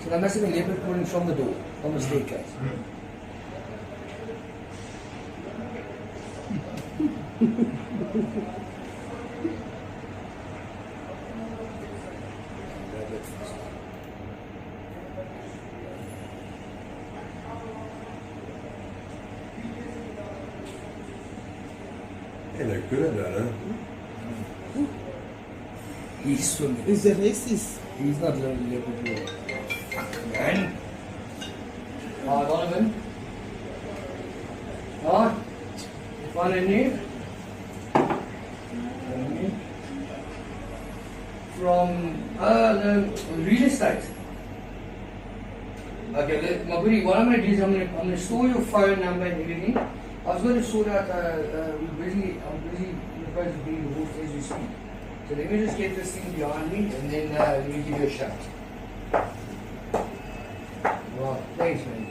So there must have been leopard calling from the door, from the staircase. Yeah, they're good at that, huh? He's swimming. Is a racist. He's not learning leopard calling. Fuck, man. Donovan. One in here. From the real estate. Okay, my buddy, what I'm going to do is I'm going to store your phone number and everything. I was going to sort out, I'm busy in the process of being divorced as we speak. So let me just get this thing behind me and then let me give you a shout. Right, thanks man.